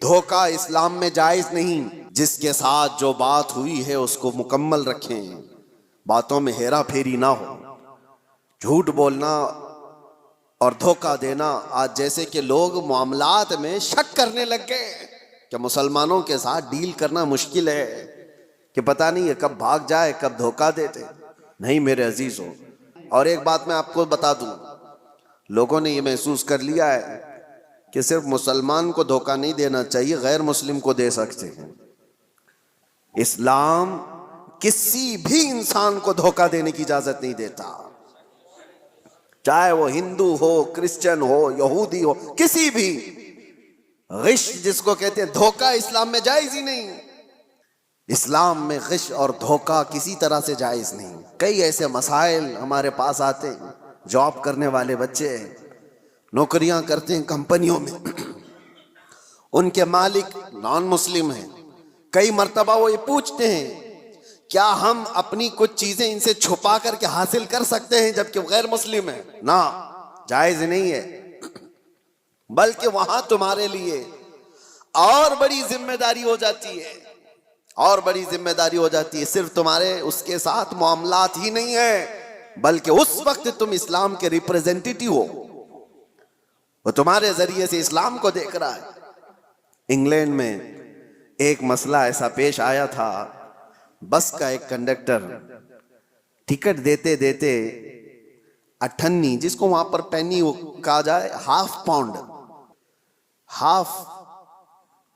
دھوکہ اسلام میں جائز نہیں. جس کے ساتھ جو بات ہوئی ہے اس کو مکمل رکھیں، باتوں میں ہیرا پھیری نہ ہو. جھوٹ بولنا اور دھوکہ دینا، آج جیسے کہ لوگ معاملات میں شک کرنے لگ گئے کہ مسلمانوں کے ساتھ ڈیل کرنا مشکل ہے، کہ پتہ نہیں ہے کب بھاگ جائے کب دھوکہ دیتے. نہیں میرے عزیزو، اور ایک بات میں آپ کو بتا دوں، لوگوں نے یہ محسوس کر لیا ہے کہ صرف مسلمان کو دھوکہ نہیں دینا چاہیے، غیر مسلم کو دے سکتے ہیں. اسلام کسی بھی انسان کو دھوکہ دینے کی اجازت نہیں دیتا، چاہے وہ ہندو ہو، کرسچن ہو، یہودی ہو، کسی بھی. غش جس کو کہتے ہیں دھوکہ، اسلام میں جائز ہی نہیں. اسلام میں غش اور دھوکہ کسی طرح سے جائز نہیں. کئی ایسے مسائل ہمارے پاس آتے ہیں، جاب کرنے والے بچے نوکریاں کرتے ہیں کمپنیوں میں، ان کے مالک نان مسلم ہیں. کئی مرتبہ وہ یہ پوچھتے ہیں کیا ہم اپنی کچھ چیزیں ان سے چھپا کر کے حاصل کر سکتے ہیں جبکہ غیر مسلم ہیں؟ نہ، جائز نہیں ہے. بلکہ وہاں تمہارے لیے اور بڑی ذمہ داری ہو جاتی ہے، اور بڑی ذمہ داری ہو جاتی ہے. صرف تمہارے اس کے ساتھ معاملات ہی نہیں ہے، بلکہ اس وقت تم اسلام کے ریپریزنٹیٹیو ہو، وہ تمہارے ذریعے سے اسلام کو دیکھ رہا ہے. انگلینڈ میں ایک مسئلہ ایسا پیش آیا تھا، بس کا ایک کنڈکٹر ٹکٹ دیتے دیتے 98، جس کو وہاں پر پینی کہا جائے، ہاف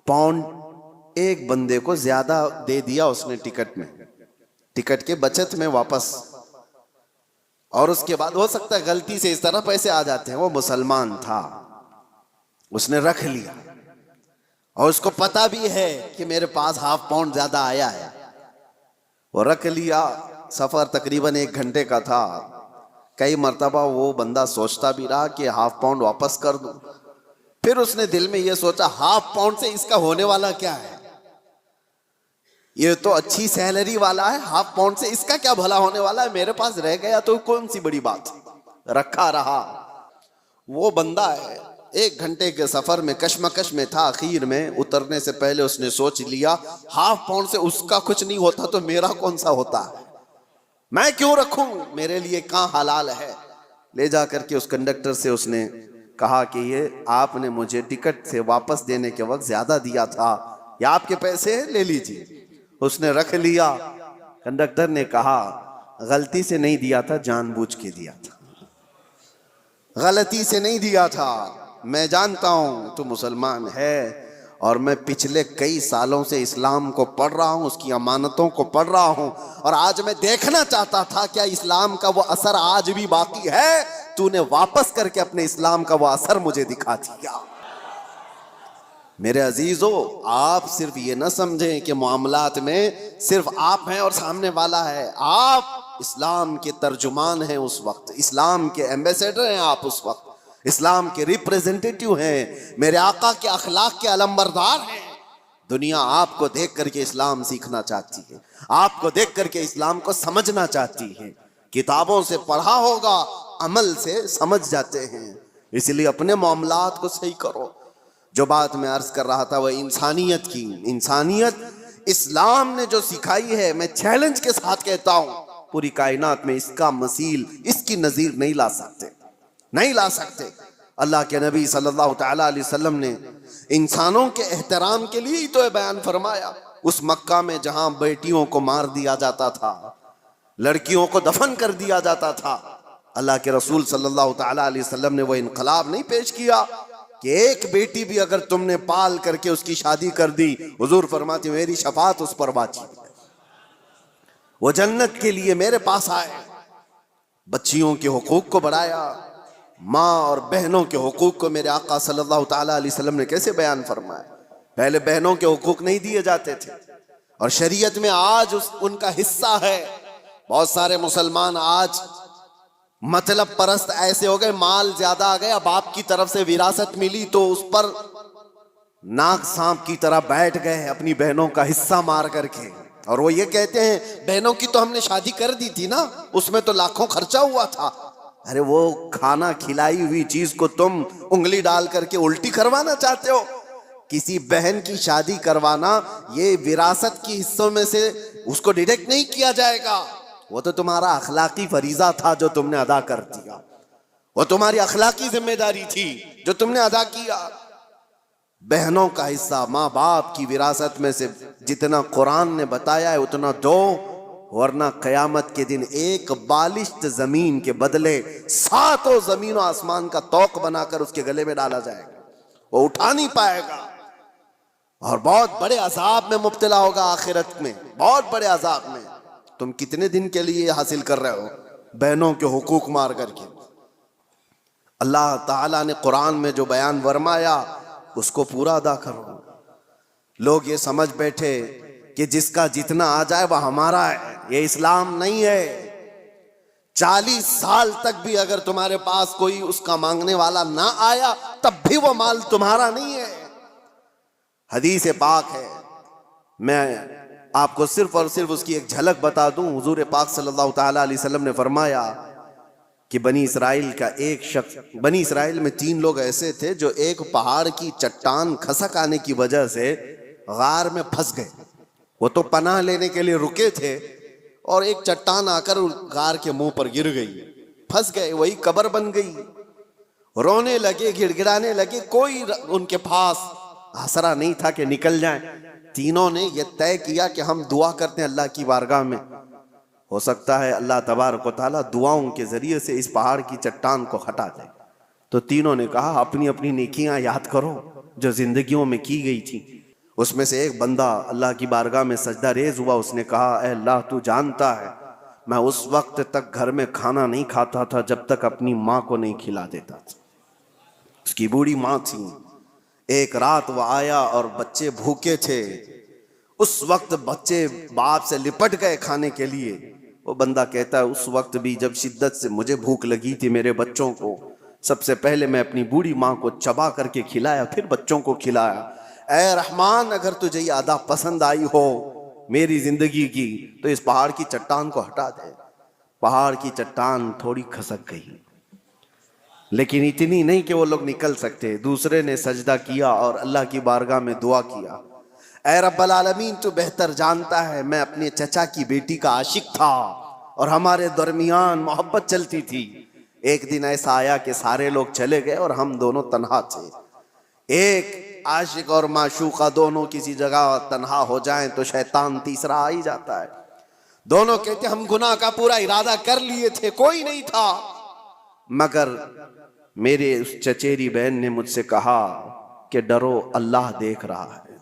پاؤنڈ ایک بندے کو زیادہ دے دیا اس نے ٹکٹ میں، ٹکٹ کے بچت میں واپس. اور اس کے بعد ہو سکتا ہے غلطی سے اس طرح پیسے آ جاتے ہیں. وہ مسلمان تھا، اس نے رکھ لیا، اور اس کو پتا بھی ہے کہ میرے پاس ہاف پاؤنڈ زیادہ آیا ہے. وہ رکھ لیا. سفر تقریباً 1 گھنٹے کا تھا. کئی مرتبہ وہ بندہ سوچتا بھی رہا کہ ہاف پاؤنڈ واپس کر دوں. پھر اس نے دل میں یہ سوچا ہاف پاؤنڈ سے اس کا ہونے والا کیا ہے، یہ تو اچھی سیلری والا ہے، ہاف پاؤنڈ سے اس کا کیا بھلا ہونے والا ہے، میرے پاس رہ گیا تو کون سی بڑی بات. رکھا رہا. وہ بندہ ہے 1 گھنٹے کے سفر میں کشمکش میں تھا. آخر میں اترنے سے پہلے اس نے سوچ لیا ہاف پاؤنڈ سے اس کا کچھ نہیں ہوتا تو میرا کون سا ہوتا ہے، میں کیوں رکھوں، میرے لیے کہاں حلال ہے. لے جا کر کے اس کنڈکٹر سے اس نے کہا کہ یہ آپ نے مجھے ٹکٹ سے واپس دینے کے وقت زیادہ دیا تھا، یہ آپ کے پیسے لے لیجیے. اس نے رکھ لیا. کنڈکٹر نے کہا غلطی سے نہیں دیا تھا، جان بوجھ کے دیا تھا، غلطی سے نہیں دیا تھا. میں جانتا ہوں تو مسلمان ہے، اور میں پچھلے کئی سالوں سے اسلام کو پڑھ رہا ہوں، اس کی امانتوں کو پڑھ رہا ہوں، اور آج میں دیکھنا چاہتا تھا کیا اسلام کا وہ اثر آج بھی باقی ہے. تو نے واپس کر کے اپنے اسلام کا وہ اثر مجھے دکھا دیا. میرے عزیزو، آپ صرف یہ نہ سمجھیں کہ معاملات میں صرف آپ ہیں اور سامنے والا ہے. آپ اسلام کے ترجمان ہیں اس وقت، اسلام کے ایمبیسیڈر ہیں آپ اس وقت، اسلام کے ریپریزنٹیٹیو ہیں، میرے آقا کے اخلاق کے علمبردار ہیں. دنیا آپ کو دیکھ کر کے اسلام سیکھنا چاہتی ہے، آپ کو دیکھ کر کے اسلام کو سمجھنا چاہتی ہے. کتابوں سے پڑھا ہوگا، عمل سے سمجھ جاتے ہیں. اس لیے اپنے معاملات کو صحیح کرو. جو بات میں عرض کر رہا تھا وہ انسانیت کی. انسانیت اسلام نے جو سکھائی ہے، میں چیلنج کے ساتھ کہتا ہوں پوری کائنات میں اس کا مثیل، اس کی نظیر نہیں لا سکتے، نہیں لا سکتے. اللہ کے نبی صلی اللہ تعالیٰ علیہ وسلم نے انسانوں کے احترام کے لیے ہی تو بیان فرمایا. اس مکہ میں جہاں بیٹیوں کو مار دیا جاتا تھا، لڑکیوں کو دفن کر دیا جاتا تھا، اللہ کے رسول صلی اللہ تعالیٰ علیہ وسلم نے وہ انقلاب نہیں پیش کیا کہ ایک بیٹی بھی اگر تم نے پال کر کے اس کی شادی کر دی، حضور فرماتے میری شفاعت اس پر واجب ہے، وہ جنت کے لیے میرے پاس آئے. بچیوں کے حقوق کو بڑھایا، ماں اور بہنوں کے حقوق کو میرے آقا صلی اللہ تعالیٰ علیہ وسلم نے کیسے بیان فرمایا. پہلے بہنوں کے حقوق نہیں دیے جاتے تھے، اور شریعت میں آج ان کا حصہ ہے. بہت سارے مسلمان آج مطلب پرست ایسے ہو گئے، مال زیادہ آ گیا، باپ کی طرف سے وراثت ملی تو اس پر ناک سانپ کی طرح بیٹھ گئے اپنی بہنوں کا حصہ مار کر کے. اور وہ یہ کہتے ہیں بہنوں کی تو ہم نے شادی کر دی تھی نا، اس میں تو لاکھوں خرچہ ہوا تھا. ارے وہ کھانا کھلائی ہوئی چیز کو تم انگلی ڈال کر کے الٹی کروانا چاہتے ہو؟ کسی بہن کی شادی کروانا یہ وراثت کی حصوں میں سے اس کو ڈیڈکٹ نہیں کیا جائے گا، وہ تو تمہارا اخلاقی فریضہ تھا جو تم نے ادا کر دیا، وہ تمہاری اخلاقی ذمہ داری تھی جو تم نے ادا کیا۔ بہنوں کا حصہ ماں باپ کی وراثت میں سے جتنا قرآن نے بتایا ہے اتنا دو، ورنہ قیامت کے دن ایک بالشت زمین کے بدلے 7 زمین و آسمان کا طوق بنا کر اس کے گلے میں ڈالا جائے گا، وہ اٹھا نہیں پائے گا اور بہت بڑے عذاب میں مبتلا ہوگا آخرت میں، بہت بڑے عذاب میں۔ تم کتنے دن کے لیے حاصل کر رہے ہو بہنوں کے حقوق مار کر کے؟ اللہ تعالیٰ نے قرآن میں جو بیان فرمایا اس کو پورا ادا کرو۔ لوگ یہ سمجھ بیٹھے کہ جس کا جتنا آ جائے وہ ہمارا ہے، یہ اسلام نہیں ہے۔ 40 سال تک بھی اگر تمہارے پاس کوئی اس کا مانگنے والا نہ آیا تب بھی وہ مال تمہارا نہیں ہے۔ حدیث پاک ہے، میں آپ کو صرف اور صرف اس کی ایک جھلک بتا دوں۔ حضور پاک صلی اللہ تعالیٰ علیہ وسلم نے فرمایا کہ بنی اسرائیل کا ایک شخص، بنی اسرائیل میں 3 لوگ ایسے تھے جو ایک پہاڑ کی چٹان کھسک آنے کی وجہ سے غار میں پھنس گئے۔ وہ تو پناہ لینے کے لیے رکے تھے اور ایک چٹان آ کر غار کے منہ پر گر گئی، پھنس گئے، وہی قبر بن گئی۔ رونے لگے، گڑ گڑانے لگے، کوئی ان کے پاس آسرا نہیں تھا کہ نکل جائیں۔ تینوں نے یہ طے کیا کہ ہم دعا کرتے ہیں اللہ کی بارگاہ میں، ہو سکتا ہے اللہ تبارک و تعالیٰ دعاؤں کے ذریعے سے اس پہاڑ کی چٹان کو ہٹا دے۔ تو تینوں نے کہا اپنی اپنی نیکیاں یاد کرو جو زندگیوں میں کی گئی تھی۔ اس میں سے ایک بندہ اللہ کی بارگاہ میں سجدہ ریز ہوا، اس نے کہا اے اللہ تو جانتا ہے میں اس وقت تک گھر میں کھانا نہیں کھاتا تھا جب تک اپنی ماں کو نہیں کھلا دیتا تھا۔ اس کی بوڑھی ماں تھی، ایک رات وہ آیا اور بچے بھوکے تھے، اس وقت بچے باپ سے لپٹ گئے کھانے کے لیے۔ وہ بندہ کہتا ہے اس وقت بھی جب شدت سے مجھے بھوک لگی تھی میرے بچوں کو، سب سے پہلے میں اپنی بوڑھی ماں کو چبا کر کے کھلایا، پھر بچوں کو کھلایا۔ اے رحمان اگر تجھے یہ ادا پسند آئی ہو میری زندگی کی تو اس پہاڑ کی چٹان کو ہٹا دے۔ پہاڑ کی چٹان تھوڑی کھسک گئی، لیکن اتنی نہیں کہ وہ لوگ نکل سکتے۔ دوسرے نے سجدہ کیا اور اللہ کی بارگاہ میں دعا کیا، اے رب العالمین تو بہتر جانتا ہے میں اپنے چچا کی بیٹی کا عاشق تھا اور ہمارے درمیان محبت چلتی تھی۔ ایک دن ایسا آیا کہ سارے لوگ چلے گئے اور ہم دونوں تنہا تھے۔ ایک عاشق اور معشوقہ دونوں کسی جگہ تنہا ہو جائیں تو شیطان تیسرا آ ہی جاتا ہے۔ دونوں کہتے ہم گناہ کا پورا ارادہ کر لیے تھے، کوئی نہیں تھا، مگر میرے اس چچیری بہن نے مجھ سے کہا کہ ڈرو اللہ دیکھ رہا ہے،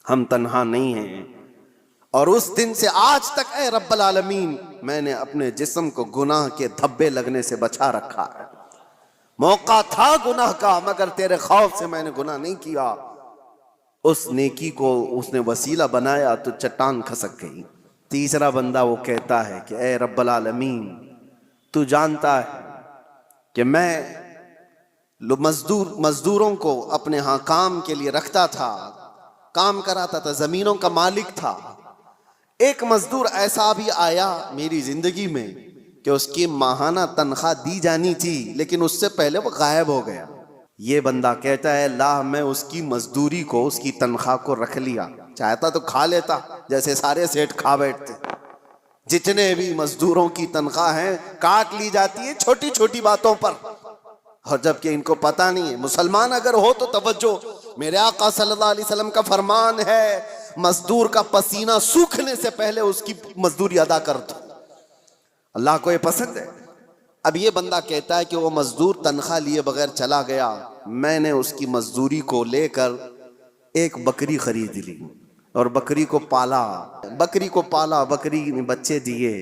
ہم تنہا نہیں ہیں۔ اور اس دن سے آج تک اے رب العالمین میں نے اپنے جسم کو گناہ کے دھبے لگنے سے بچا رکھا ہے۔ موقع تھا گناہ کا مگر تیرے خوف سے میں نے گناہ نہیں کیا۔ اس نیکی کو اس نے وسیلہ بنایا تو چٹان کھسک گئی۔ تیسرا بندہ وہ کہتا ہے کہ اے رب العالمین تو جانتا ہے کہ میں مزدوروں کو اپنے ہاں کام کے لیے رکھتا تھا، کام کراتا تھا، زمینوں کا مالک تھا۔ ایک مزدور ایسا بھی آیا میری زندگی میں کہ اس کی ماہانہ تنخواہ دی جانی تھی لیکن اس سے پہلے وہ غائب ہو گیا۔ یہ بندہ کہتا ہے اللہ میں اس کی مزدوری کو، اس کی تنخواہ کو رکھ لیا، چاہتا تو کھا لیتا جیسے سارے سیٹ کھا بیٹھتے۔ جتنے بھی مزدوروں کی تنخواہ ہیں کاٹ لی جاتی ہے چھوٹی چھوٹی باتوں پر، اور جبکہ ان کو پتہ نہیں ہے۔ مسلمان اگر ہو تو توجہ، میرے آقا صلی اللہ علیہ وسلم کا فرمان ہے مزدور کا پسینہ سوکھنے سے پہلے اس کی مزدوری ادا کر دو، اللہ کو یہ پسند ہے۔ اب یہ بندہ کہتا ہے کہ وہ مزدور تنخواہ لیے بغیر چلا گیا، میں نے اس کی مزدوری کو لے کر ایک بکری خرید لی اور بکری کو پالا، بکری نے بچے دیے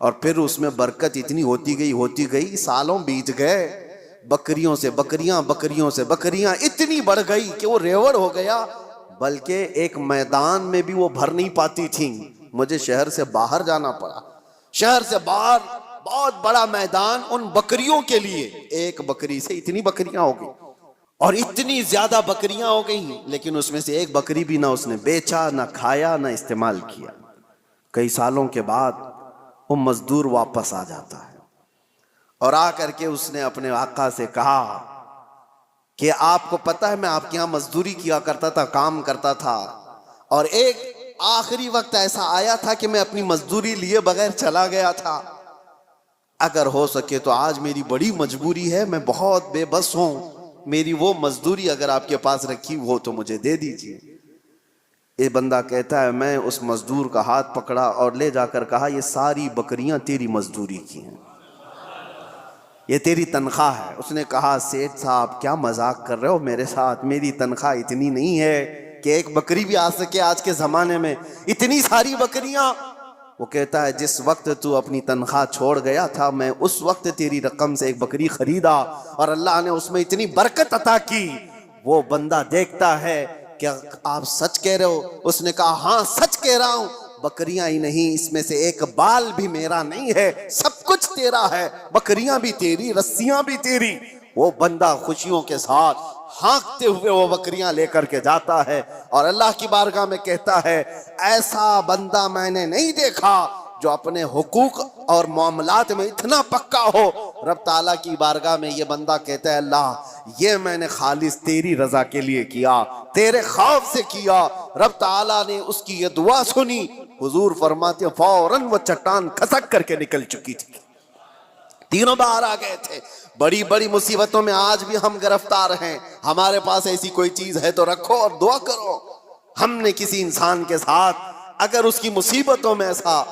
اور پھر اس میں برکت اتنی ہوتی گئی، سالوں بیت گئے، بکریوں سے بکریاں اتنی بڑھ گئی کہ وہ ریوڑ ہو گیا، بلکہ ایک میدان میں بھی وہ بھر نہیں پاتی تھیں۔ مجھے شہر سے باہر جانا پڑا، شہر سے باہر بہت بڑا میدان ان بکریوں کے لیے۔ ایک بکری سے اتنی بکریاں ہو گئی اور اتنی زیادہ بکریاں ہو گئی، لیکن اس میں سے ایک بکری بھی نہ اس نے بیچا، نہ کھایا، نہ استعمال کیا۔ کئی سالوں کے بعد وہ مزدور واپس آ جاتا ہے اور آ کر کے اس نے اپنے آقا سے کہا کہ آپ کو پتہ ہے میں آپ کے یہاں مزدوری کیا کرتا تھا، کام کرتا تھا، اور ایک آخری وقت ایسا آیا تھا کہ میں اپنی مزدوری لیے بغیر چلا گیا تھا، اگر ہو سکے تو آج میری بڑی مجبوری ہے، میں بہت بے بس ہوں، میری وہ مزدوری اگر آپ کے پاس رکھی ہو تو مجھے دے دیجیے۔ یہ بندہ کہتا ہے میں اس مزدور کا ہاتھ پکڑا اور لے جا کر کہا یہ ساری بکریاں تیری مزدوری کی ہیں، یہ تیری تنخواہ ہے۔ اس نے کہا سیٹھ صاحب کیا مذاق کر رہے ہو میرے ساتھ، میری تنخواہ اتنی نہیں ہے کہ ایک بکری بھی آ سکے آج کے زمانے میں، اتنی ساری بکریاں۔ وہ کہتا ہے جس وقت تو اپنی تنخواہ چھوڑ گیا تھا میں اس وقت تیری رقم سے ایک بکری خریدا اور اللہ نے اس میں اتنی برکت عطا کی۔ وہ بندہ دیکھتا ہے کہ آپ سچ کہہ رہے ہو؟ اس نے کہا ہاں سچ کہہ رہا ہوں، بکریاں ہی نہیں اس میں سے ایک بال بھی میرا نہیں ہے، سب کچھ تیرا ہے، بکریاں بھی تیری، رسیاں بھی تیری۔ وہ بندہ خوشیوں کے ساتھ ہانکتے ہوئے وہ بکریاں لے کر کے جاتا ہے اور اللہ کی بارگاہ میں کہتا ہے ایسا بندہ میں نے نہیں دیکھا جو اپنے حقوق اور معاملات میں اتنا پکا ہو۔ رب تعالیٰ کی بارگاہ میں یہ بندہ کہتا ہے اللہ یہ میں نے خالص تیری رضا کے لیے کیا، تیرے خوف سے کیا۔ رب تعالیٰ نے اس کی یہ دعا سنی، حضور فرماتے ہیں فوراً وہ چٹان کھسک کر کے نکل چکی تھی، تینوں باہر آ گئے تھے۔ بڑی بڑی مصیبتوں میں آج بھی ہم گرفتار ہیں، ہمارے پاس ایسی کوئی چیز ہے تو رکھو اور دعا کرو۔ ہم نے کسی انسان کے ساتھ اگر اس کی مصیبتوں میں ایسا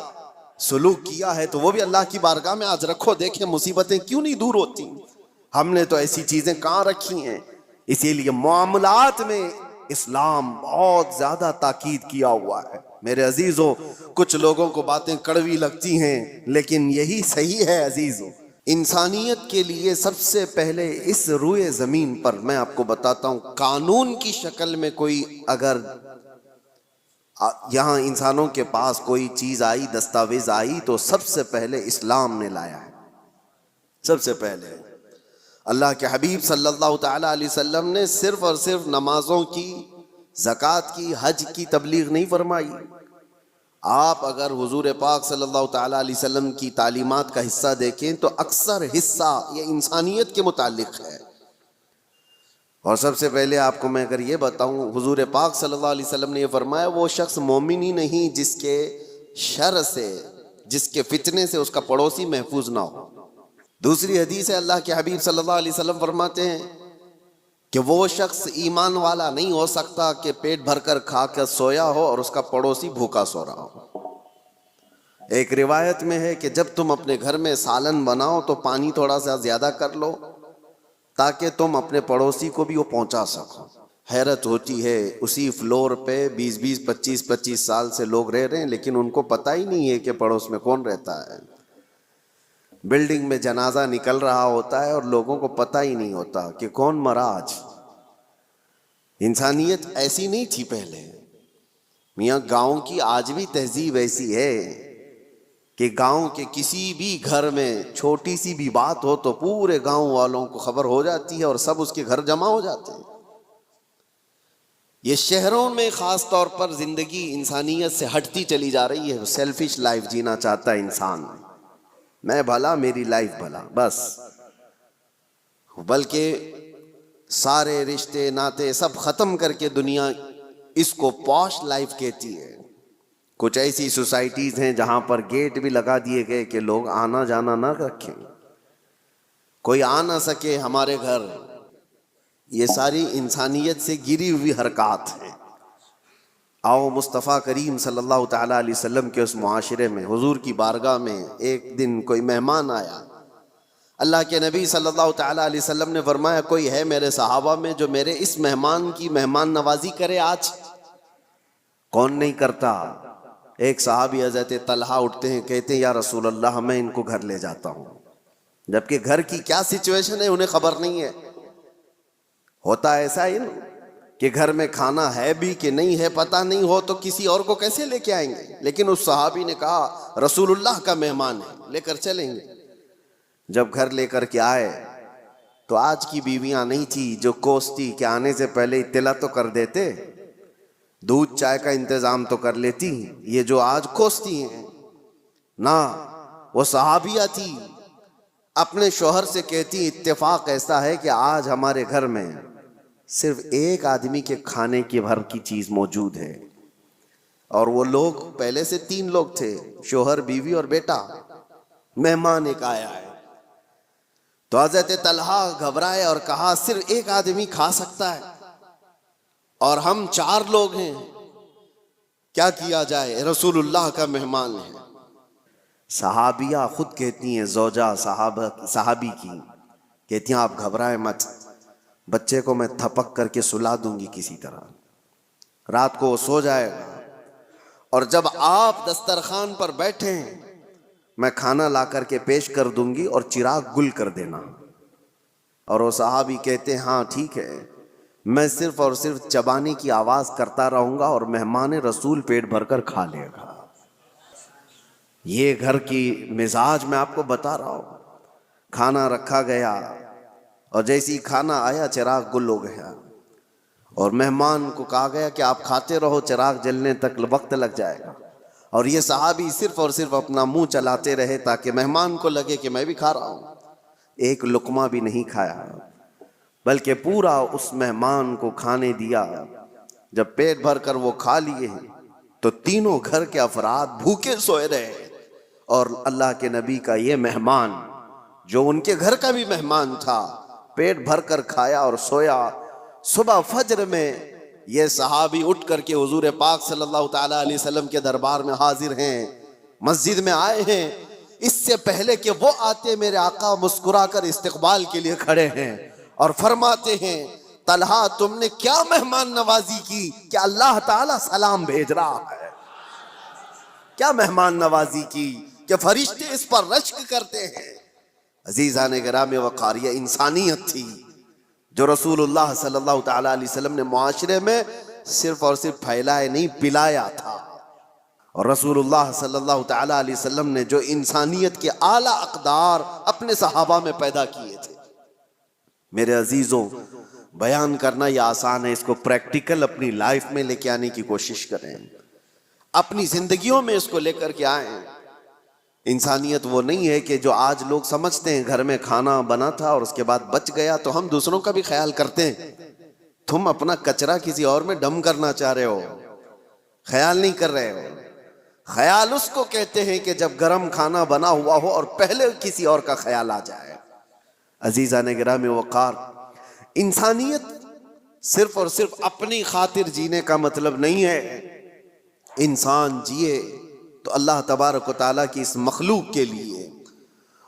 سلوک کیا ہے تو وہ بھی اللہ کی بارگاہ میں آج رکھو، دیکھیں مصیبتیں کیوں نہیں دور ہوتی۔ ہم نے تو ایسی چیزیں کہاں رکھی ہیں۔ اسی لیے معاملات میں اسلام بہت زیادہ تاکید کیا ہوا ہے۔ میرے عزیزو کچھ لوگوں کو باتیں کڑوی لگتی ہیں لیکن یہی صحیح ہے عزیزو۔ انسانیت کے لیے سب سے پہلے اس روئے زمین پر میں آپ کو بتاتا ہوں قانون کی شکل میں کوئی اگر یہاں انسانوں کے پاس کوئی چیز آئی، دستاویز آئی تو سب سے پہلے اسلام نے لایا ہے۔ سب سے پہلے اللہ کے حبیب صلی اللہ تعالیٰ علیہ وسلم نے صرف اور صرف نمازوں کی، زکوٰۃ کی، حج کی تبلیغ نہیں فرمائی۔ آپ اگر حضور پاک صلی اللہ تعالیٰ علیہ وسلم کی تعلیمات کا حصہ دیکھیں تو اکثر حصہ یہ انسانیت کے متعلق ہے۔ اور سب سے پہلے آپ کو میں اگر یہ بتاؤں حضور پاک صلی اللہ علیہ وسلم نے یہ فرمایا وہ شخص مومن ہی نہیں جس کے شر سے، جس کے فتنے سے اس کا پڑوسی محفوظ نہ ہو۔ دوسری حدیث ہے اللہ کے حبیب صلی اللہ علیہ وسلم فرماتے ہیں کہ وہ شخص ایمان والا نہیں ہو سکتا کہ پیٹ بھر کر کھا کر سویا ہو اور اس کا پڑوسی بھوکا سو رہا ہو۔ ایک روایت میں ہے کہ جب تم اپنے گھر میں سالن بناؤ تو پانی تھوڑا سا زیادہ کر لو تاکہ تم اپنے پڑوسی کو بھی وہ پہنچا سکو۔ حیرت ہوتی ہے اسی فلور پہ 20 25 سال سے لوگ رہ رہے ہیں لیکن ان کو پتہ ہی نہیں ہے کہ پڑوس میں کون رہتا ہے۔ بلڈنگ میں جنازہ نکل رہا ہوتا ہے اور لوگوں کو پتہ ہی نہیں ہوتا کہ کون مرا آج۔ انسانیت ایسی نہیں تھی پہلے میاں، گاؤں کی آج بھی تہذیب ایسی ہے کہ گاؤں کے کسی بھی گھر میں چھوٹی سی بھی بات ہو تو پورے گاؤں والوں کو خبر ہو جاتی ہے اور سب اس کے گھر جمع ہو جاتے ہیں۔ یہ شہروں میں خاص طور پر زندگی انسانیت سے ہٹتی چلی جا رہی ہے، سیلفش لائف جینا چاہتا ہے انسان، میں بھلا میری لائف بھلا بس، بلکہ سارے رشتے ناتے سب ختم کر کے دنیا اس کو پوش لائف کہتی ہے۔ کچھ ایسی سوسائٹیز ہیں جہاں پر گیٹ بھی لگا دیے گئے کہ لوگ آنا جانا نہ رکھیں، کوئی آ نہ سکے ہمارے گھر۔ یہ ساری انسانیت سے گری ہوئی حرکات ہیں۔ آؤ مصطفیٰ کریم صلی اللہ تعالیٰ علیہ وسلم کے اس معاشرے میں حضور کی بارگاہ میں ایک دن کوئی مہمان آیا۔ اللہ کے نبی صلی اللہ تعالیٰ علیہ وسلم نے فرمایا کوئی ہے میرے صحابہ میں جو میرے اس مہمان کی مہمان نوازی کرے آج؟ کون نہیں کرتا؟ ایک صحابی حضرت طلحہ اٹھتے ہیں، کہتے ہیں یا رسول اللہ میں ان کو گھر لے جاتا ہوں، جبکہ گھر کی کیا سچویشن ہے انہیں خبر نہیں ہے۔ ہوتا ایسا ہی نا کہ گھر میں کھانا ہے بھی کہ نہیں ہے پتہ نہیں ہو تو کسی اور کو کیسے لے کے آئیں گے، لیکن اس صحابی نے کہا رسول اللہ کا مہمان ہے لے کر چلیں گے۔ جب گھر لے کر کے آئے تو آج کی بیویاں نہیں تھی جو کوستی کہ آنے سے پہلے اطلاع تو کر دیتے، دودھ چائے کا انتظام تو کر لیتی، یہ جو آج کوستی ہیں نہ، وہ صحابیہ تھی، اپنے شوہر سے کہتی اتفاق ایسا ہے کہ آج ہمارے گھر میں صرف ایک آدمی کے کھانے کی بھر کی چیز موجود ہے، اور وہ لوگ پہلے سے 3 لوگ تھے، شوہر، بیوی اور بیٹا. مہمان ایک آیا ہے. تو حضرت طلحہ گھبرائے اور کہا صرف ایک آدمی کھا سکتا ہے اور ہم 4 لوگ ہیں، کیا کیا جائے؟ رسول اللہ کا مہمان ہے. صحابیہ خود کہتی ہیں، زوجہ صحابی کی کہتی ہیں آپ گھبرائیں مت، بچے کو میں تھپک کر کے سلا دوں گی کسی طرح، رات کو وہ سو جائے گا، اور جب آپ دسترخوان پر بیٹھیں میں کھانا لا کر کے پیش کر دوں گی اور چراغ گل کر دینا. اور وہ صحابی کہتے ہیں ہاں ٹھیک ہے، میں صرف اور صرف چبانے کی آواز کرتا رہوں گا اور مہمان رسول پیٹ بھر کر کھا لے گا. یہ گھر کی مزاج میں آپ کو بتا رہا ہوں. کھانا رکھا گیا اور جیسی کھانا آیا چراغ گل ہو گیا، اور مہمان کو کہا گیا کہ آپ کھاتے رہو، چراغ جلنے تک وقت لگ جائے گا. اور یہ صحابی صرف اور صرف اپنا منہ چلاتے رہے تاکہ مہمان کو لگے کہ میں بھی کھا رہا ہوں. ایک لقمہ بھی نہیں کھایا، بلکہ پورا اس مہمان کو کھانے دیا. جب پیٹ بھر کر وہ کھا لیے تو تینوں گھر کے افراد بھوکے سوئے رہے، اور اللہ کے نبی کا یہ مہمان جو ان کے گھر کا بھی مہمان تھا پیٹ بھر کر کھایا اور سویا. صبح فجر میں یہ صحابی اٹھ کر کے حضور پاک صلی اللہ تعالی علیہ وسلم کے دربار میں حاضر ہیں، مسجد میں آئے ہیں. اس سے پہلے کہ وہ آتے میرے آقا مسکرا کر استقبال کے لیے کھڑے ہیں اور فرماتے ہیں طلحہ تم نے کیا مہمان نوازی کی کہ اللہ تعالیٰ سلام بھیج رہا ہے. کیا مہمان نوازی کی کہ فرشتے اس پر رشک کرتے ہیں. عزیزان گرامی وقار، یہ انسانیت تھی جو رسول اللہ صلی اللہ تعالیٰ علیہ وسلم نے معاشرے میں صرف اور صرف پھیلائے نہیں، پلایا تھا. اور رسول اللہ صلی اللہ تعالیٰ علیہ وسلم نے جو انسانیت کے اعلیٰ اقدار اپنے صحابہ میں پیدا کیے تھے. میرے عزیزوں، بیان کرنا یہ آسان ہے، اس کو پریکٹیکل اپنی لائف میں لے کے آنے کی کوشش کریں، اپنی زندگیوں میں اس کو لے کر کے آئیں. انسانیت وہ نہیں ہے کہ جو آج لوگ سمجھتے ہیں گھر میں کھانا بنا تھا اور اس کے بعد بچ گیا تو ہم دوسروں کا بھی خیال کرتے ہیں. تم اپنا کچرا کسی اور میں ڈم کرنا چاہ رہے ہو، خیال نہیں کر رہے ہو. خیال اس کو کہتے ہیں کہ جب گرم کھانا بنا ہوا ہو اور پہلے کسی اور کا خیال آ جائے. عزیزان گرامی وقار، انسانیت صرف اور صرف اپنی خاطر جینے کا مطلب نہیں ہے. انسان جیے تو اللہ تبارک و تعالیٰ کی اس مخلوق کے لیے،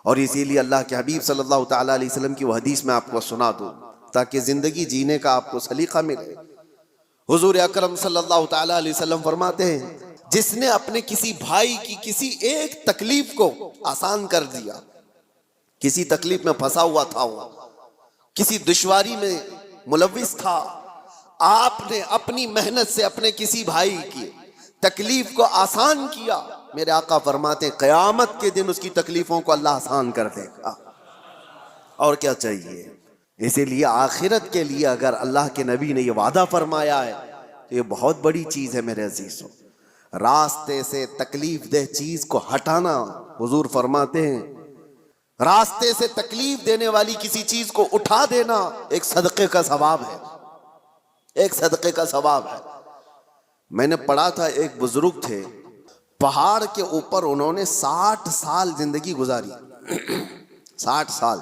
اور اسی لیے اللہ کے حبیب صلی اللہ تعالیٰ علیہ وسلم کی وہ حدیث میں آپ کو سنا دوں تاکہ زندگی جینے کا آپ کو سلیقہ ملے. حضور اکرم صلی اللہ تعالیٰ علیہ وسلم فرماتے ہیں جس نے اپنے کسی بھائی کی کسی ایک تکلیف کو آسان کر دیا، کسی تکلیف میں پھنسا ہوا تھا، وہ کسی دشواری میں ملوث تھا، آپ نے اپنی محنت سے اپنے کسی بھائی کی تکلیف کو آسان کیا، میرے آقا فرماتے ہیں قیامت کے دن اس کی تکلیفوں کو اللہ آسان کر دے گا. اور کیا چاہیے؟ اسی لیے آخرت کے لیے اگر اللہ کے نبی نے یہ وعدہ فرمایا ہے تو یہ بہت بڑی چیز ہے میرے عزیزوں. راستے سے تکلیف دہ چیز کو ہٹانا، حضور فرماتے ہیں راستے سے تکلیف دینے والی کسی چیز کو اٹھا دینا ایک صدقے کا ثواب ہے، ایک صدقے کا ثواب ہے. میں نے پڑھا تھا ایک بزرگ تھے، پہاڑ کے اوپر انہوں نے 60 سال زندگی گزاری. 60 سال،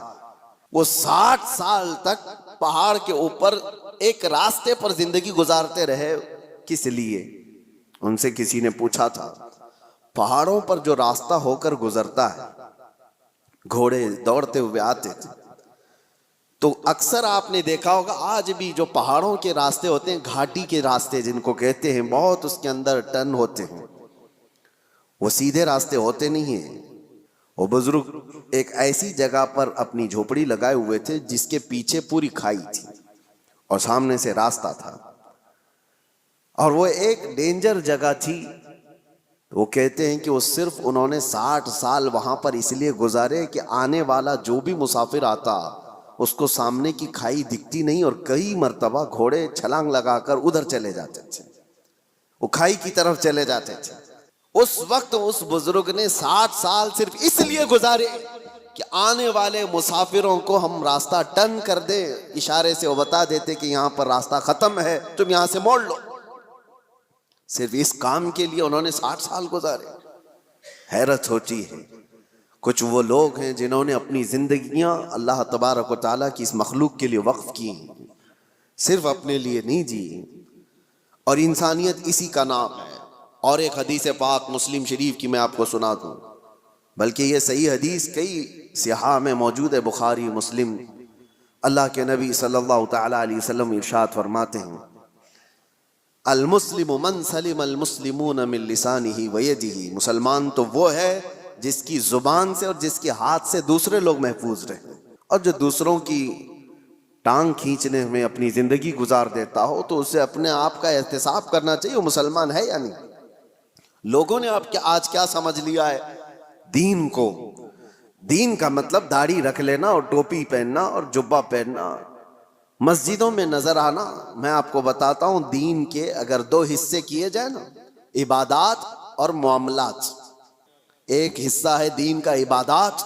وہ 60 سال تک پہاڑ کے اوپر ایک راستے پر زندگی گزارتے رہے. کس لیے؟ ان سے کسی نے پوچھا تھا پہاڑوں پر جو راستہ ہو کر گزرتا ہے، گھوڑے دوڑتے ہوئے آتے تھے، تو اکثر آپ نے دیکھا ہوگا آج بھی جو پہاڑوں کے راستے ہوتے ہیں، گھاٹی کے راستے جن کو کہتے ہیں، بہت اس کے اندر ٹرن ہوتے ہیں، وہ سیدھے راستے ہوتے نہیں ہیں. وہ بزرگ ایک ایسی جگہ پر اپنی جھوپڑی لگائے ہوئے تھے جس کے پیچھے پوری کھائی تھی اور سامنے سے راستہ تھا، اور وہ ایک ڈینجر جگہ تھی. وہ کہتے ہیں کہ وہ صرف انہوں نے 60 سال وہاں پر اس لیے گزارے کہ آنے والا جو بھی مسافر آتا اس کو سامنے کی کھائی دکھتی نہیں، اور کئی مرتبہ گھوڑے چھلانگ لگا کر ادھر چلے جاتے تھے، وہ کھائی کی طرف چلے جاتے تھے. اس وقت اس بزرگ نے 60 سال صرف اس لیے گزارے کہ آنے والے مسافروں کو ہم راستہ ٹرن کر دیں، اشارے سے وہ بتا دیتے کہ یہاں پر راستہ ختم ہے، تم یہاں سے موڑ لو۔ صرف اس کام کے لیے انہوں نے 60 سال گزارے۔ حیرت ہوتی ہے، کچھ وہ لوگ ہیں جنہوں نے اپنی زندگیاں اللہ تبارک و تعالیٰ کی اس مخلوق کے لیے وقف کی، صرف اپنے لیے نہیں جی، اور انسانیت اسی کا نام ہے۔ اور ایک حدیث پاک مسلم شریف کی میں آپ کو سنا دوں، بلکہ یہ صحیح حدیث کئی صحاح میں موجود ہے، بخاری مسلم۔ اللہ کے نبی صلی اللہ تعالی علیہ وسلم ارشاد فرماتے ہیں، المسلم من سلم المسلمون من لسانہ ویدہ، مسلمان تو وہ ہے جس کی زبان سے اور جس کے ہاتھ سے دوسرے لوگ محفوظ رہیں، اور جو دوسروں کی ٹانگ کھینچنے میں اپنی زندگی گزار دیتا ہو تو اسے اپنے آپ کا احتساب کرنا چاہیے، وہ مسلمان ہے یا نہیں۔ لوگوں نے آج کیا سمجھ لیا ہے دین کو؟ دین کا مطلب داڑھی رکھ لینا اور ٹوپی پہننا اور جبہ پہننا، مسجدوں میں نظر آنا۔ میں آپ کو بتاتا ہوں، دین کے اگر 2 حصے کیے جائیں نا، عبادات اور معاملات، ایک حصہ ہے دین کا عبادات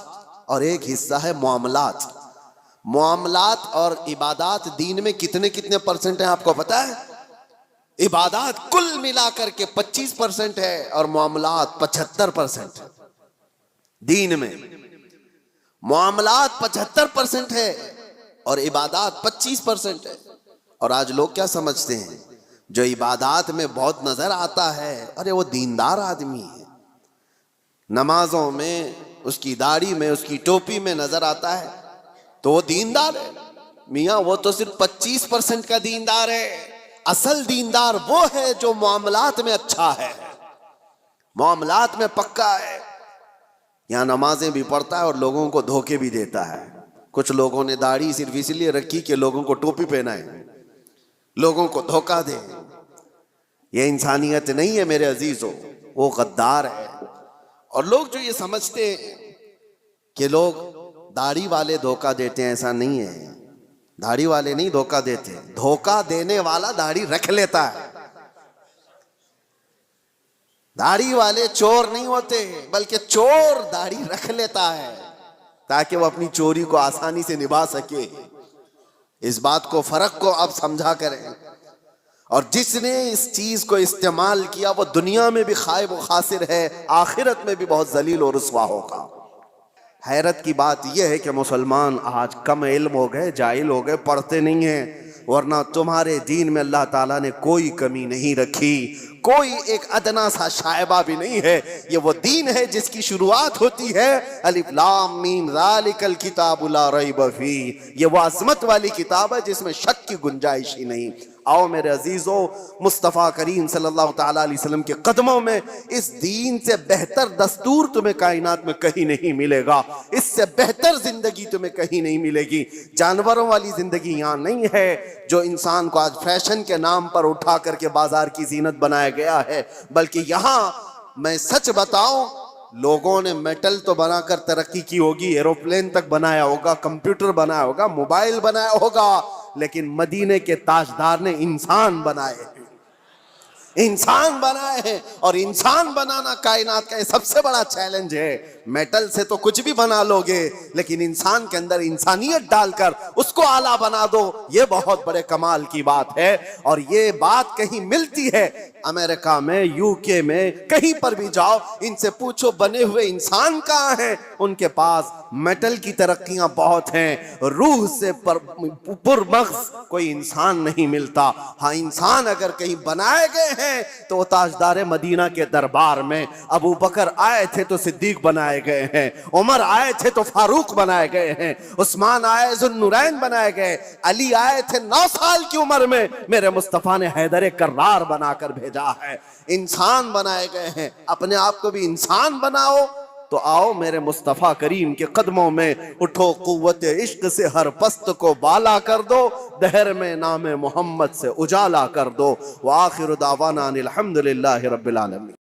اور ایک حصہ ہے معاملات۔ معاملات اور عبادات دین میں کتنے % ہیں آپ کو پتا ہے؟ عبادات کل ملا کر کے 25% ہے اور معاملات 75% ہے۔ دین میں معاملات 75% ہے اور عبادات 25% ہے۔ اور آج لوگ کیا سمجھتے ہیں؟ جو عبادات میں بہت نظر آتا ہے، ارے وہ دیندار آدمی ہے، نمازوں میں، اس کی داڑھی میں، اس کی ٹوپی میں نظر آتا ہے تو وہ دیندار ہے۔ میاں وہ تو صرف 25% کا دیندار ہے، اصل دیندار وہ ہے جو معاملات میں اچھا ہے، معاملات میں پکا ہے۔ یہاں نمازیں بھی پڑھتا ہے اور لوگوں کو دھوکے بھی دیتا ہے۔ کچھ لوگوں نے داڑھی صرف اس لیے رکھی کہ لوگوں کو ٹوپی پہنائے، لوگوں کو دھوکہ دے۔ یہ انسانیت نہیں ہے میرے عزیزو، وہ غدار ہے۔ اور لوگ جو یہ سمجھتے ہیں کہ لوگ داڑھی والے دھوکہ دیتے ہیں، ایسا نہیں ہے۔ داڑھی والے نہیں دھوکہ دیتے، دھوکہ دینے والا داڑھی رکھ لیتا ہے۔ داڑھی والے چور نہیں ہوتے، بلکہ چور داڑھی رکھ لیتا ہے تاکہ وہ اپنی چوری کو آسانی سے نبھا سکے۔ اس بات کو، فرق کو آپ سمجھا کریں۔ اور جس نے اس چیز کو استعمال کیا وہ دنیا میں بھی خائب و خاسر ہے، آخرت میں بھی بہت ذلیل و رسوا ہوگا۔ حیرت کی بات یہ ہے کہ مسلمان آج کم علم ہو گئے، جاہل ہو گئے، پڑھتے نہیں ہیں، ورنہ تمہارے دین میں اللہ تعالیٰ نے کوئی کمی نہیں رکھی، کوئی ایک ادنا سا شائبہ بھی نہیں ہے۔ یہ وہ دین ہے جس کی شروعات ہوتی ہے الف لام میم ذالک الکتاب لا ریب فیہ، یہ وہ عظمت والی کتاب ہے جس میں شک کی گنجائش ہی نہیں۔ آؤ میرے عزیزو، مصطفیٰ کریم صلی اللہ تعالیٰ علیہ وسلم کے قدموں میں اس دین سے بہتر دستور تمہیں کائنات میں کہیں نہیں ملے گا، اس سے بہتر زندگی تمہیں کہیں نہیں ملے گی۔ جانوروں والی زندگی یہاں نہیں ہے جو انسان کو آج فیشن کے نام پر اٹھا کر کے بازار کی زینت بنایا گیا ہے، بلکہ یہاں میں سچ بتاؤں، لوگوں نے میٹل تو بنا کر ترقی کی ہوگی، ایروپلین تک بنایا ہوگا، کمپیوٹر بنایا ہوگا، موبائل بنایا ہوگا، لیکن مدینے کے تاجدار نے انسان بنائے ہیں، انسان بنائے ہیں۔ اور انسان بنانا کائنات کا سب سے بڑا چیلنج ہے۔ میٹل سے تو کچھ بھی بنا لو گے، لیکن انسان کے اندر انسانیت ڈال کر اس کو اعلیٰ بنا دو، یہ بہت بڑے کمال کی بات ہے۔ اور یہ بات کہیں ملتی ہے امریکہ میں، UK میں، کہیں پر بھی جاؤ، ان سے پوچھو بنے ہوئے انسان کہاں ہیں، ان کے پاس میٹل کی ترقیاں بہت ہیں، روح سے پرمغز کوئی انسان نہیں ملتا۔ ہاں انسان اگر کہیں بنائے گئے ہیں تو وہ تاجدار مدینہ کے دربار میں ابو بکر آئے تھے تو صدیق بنائے گئے ہیں، عمر آئے تھے تو فاروق بنائے گئے ہیں، عثمان آئے ذو النورین بنائے گئے، علی آئے تھے 9 سال کی عمر میں، میرے مصطفیٰ نے حیدر کرار بنا کر بھیجا ہے۔ انسان بنائے گئے ہیں، اپنے آپ کو بھی انسان بناؤ تو آؤ میرے مصطفیٰ کریم کے قدموں میں اٹھو، قوت عشق سے ہر پست کو بالا کر دو، دہر میں نام محمد سے اجالا کر دو۔ وآخر دعوانا الحمدللہ رب العالمین۔